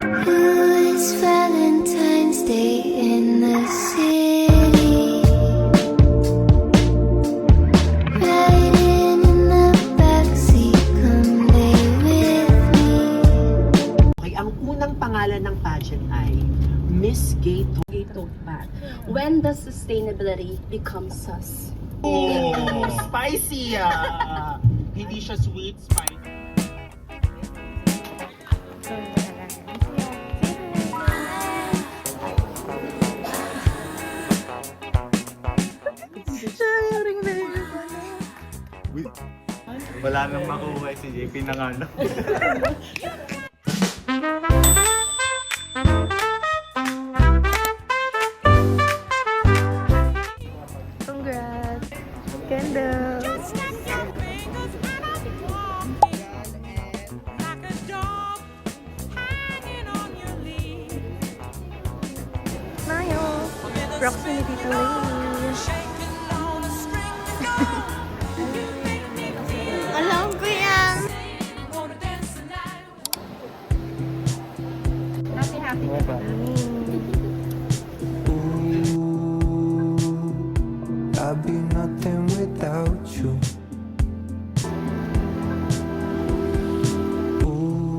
It's Valentine's Day in the city. Riding in the backseat, come lay with me. Okay, ang unang pangalan ng pageant ay Miss Gay Tote bag. When does sustainability become sus? Oh, spicy! Hindi siya sweet, spicy. Wala nang makuha si JP na nga no. Congrats! Candles! Mayo! Proximity to Lady! Alam ko yan! Happy I'd be nothing without you. Ooh,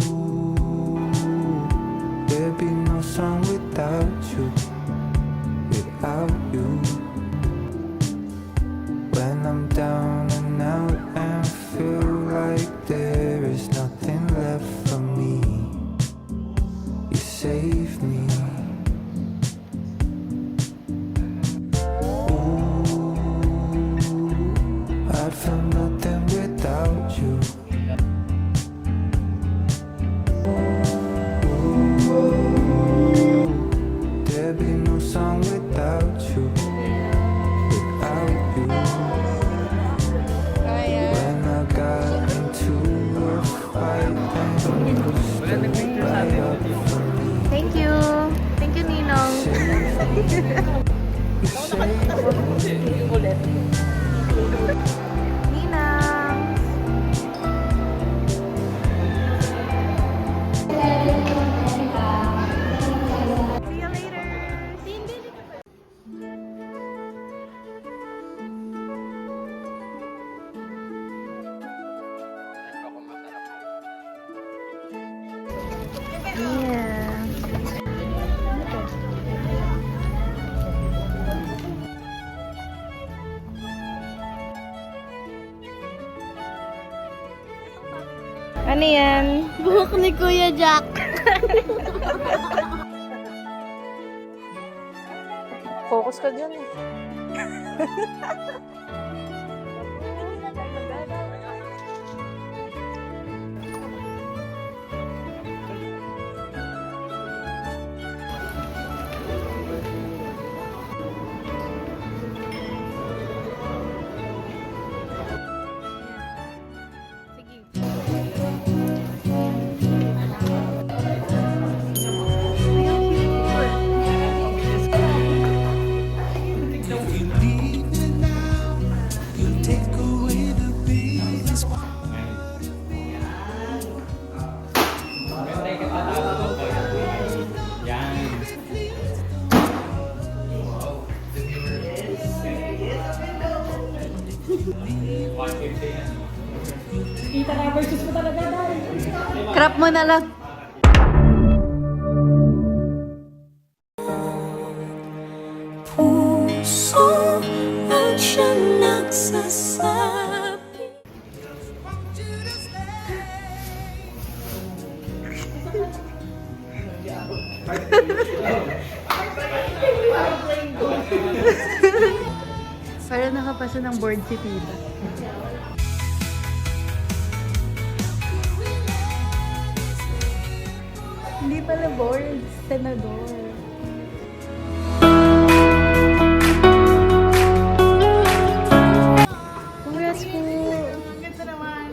there'd be no song without you, without you. When I'm down and out and feel like there is nothing left for me, you save me. I'd feel nothing without you. Ooh, there'd be no song without you, without you. When I got into a fight and you stood right up for me. Thank you! Thank you, Ninong! You saved me. Ninang! See you later! Yeah. Ano yan? Buhok ni Kuya Jack. Focus ka dyan eh. Crap mo na lang. Puso ang siyang nagsasabi. Para nakapasa ng board si Tita. Hindi pala board, senador. Congrats po! Ang ganda naman!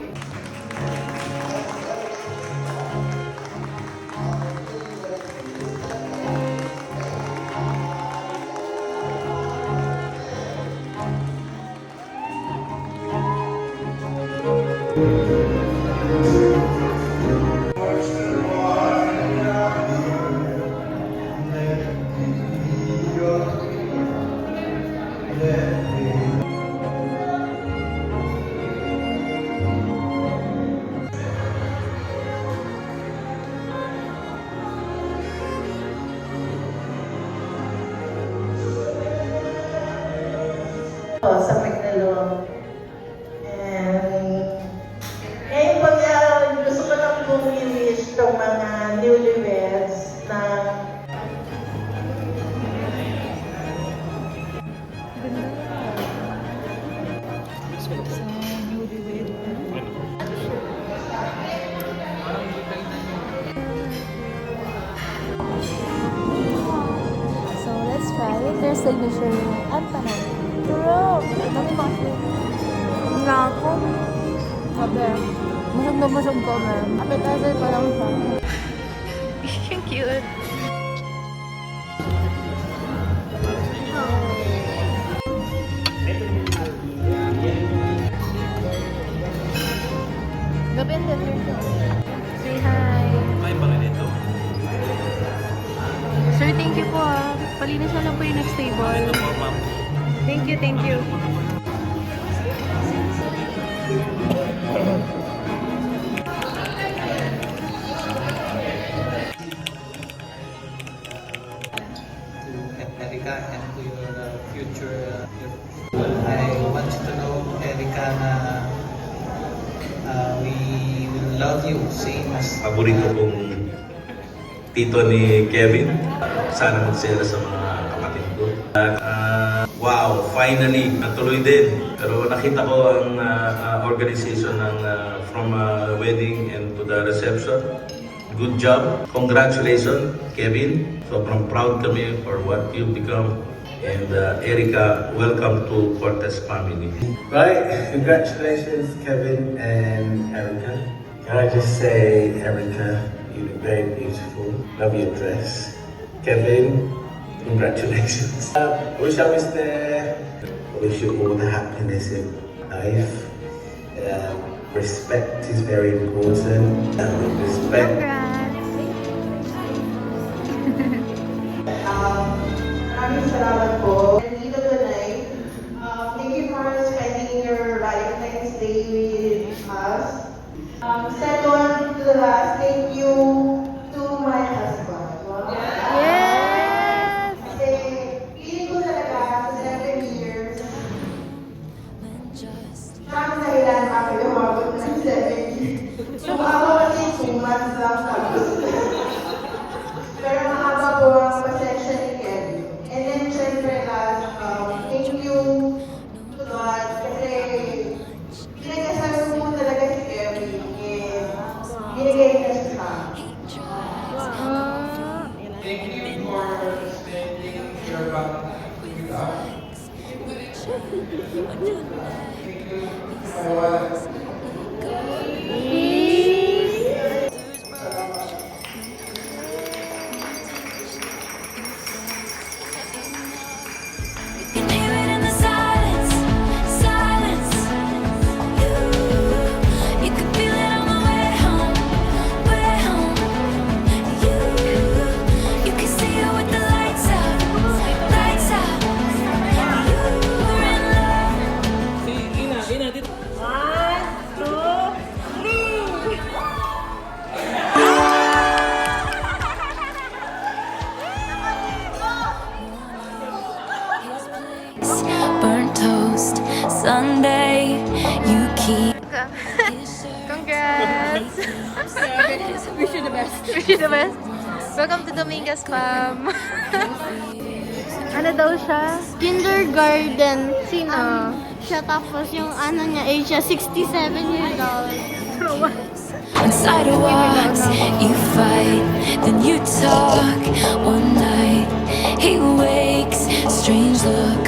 niya signature. Ang tanong. True! Dami ba kasi? Nga ako. Sabi, masag na masag ko, ma'am. Appetizer pa lang siya. Ang cute. Gabi ang dinner ko. Say hi. May mga nito. Sir, thank you po ah. Palinis na lang po yung next table. Thank you, thank you. Erica and to your future. I want you to know, Erica, na we will love you same as Paborito kong tito ni Kevin. Sana magsela sa mga kapatid ko. Wow, finally, natuloy din. Pero nakita ko ang organization ng from wedding and to the reception. Good job. Congratulations, Kevin. Sobrang proud kami for what you've become. And Erica, welcome to Cortez family. Right, congratulations Kevin and Erica. Can I just say, Erica, you look very beautiful. Love your dress. Kevin, congratulations. I wish I was there. I wish you all the happiness in life. Respect is very important. Respect. Maraming salamat po. Nandito tonight. Thank you for spending your Valentine's Day with us. Second to the last, thank you to my husband. Yes! Kasi feeling ko talaga sa 7 years, siya ang dahilan bakit umabot ng 7 years. So ako kasi 2 months lang tapos. Pero mahaba po ang pasensya ni Kevin. And then, syempre, last, thank you to God kasi pinagkasabi mo talaga si Kevin and binigay niya siya sa akin. thank you for spending your Valentine's with us. Thank you, my wife. Can hear it in the silence, silence. You could feel it on the way home, way home. You can see it with the lights out, lights out. You're in love. Burnt toast, Sunday, you keep. Congrats! Wish you the best. Wish you the best. Welcome to Dominguez Fam. Ano daw siya? Kindergarten. Sino? Siya tapos yung ano niya, age siya 67 years old. On sidewalks, you fight, then you talk. One night, he wakes, strange look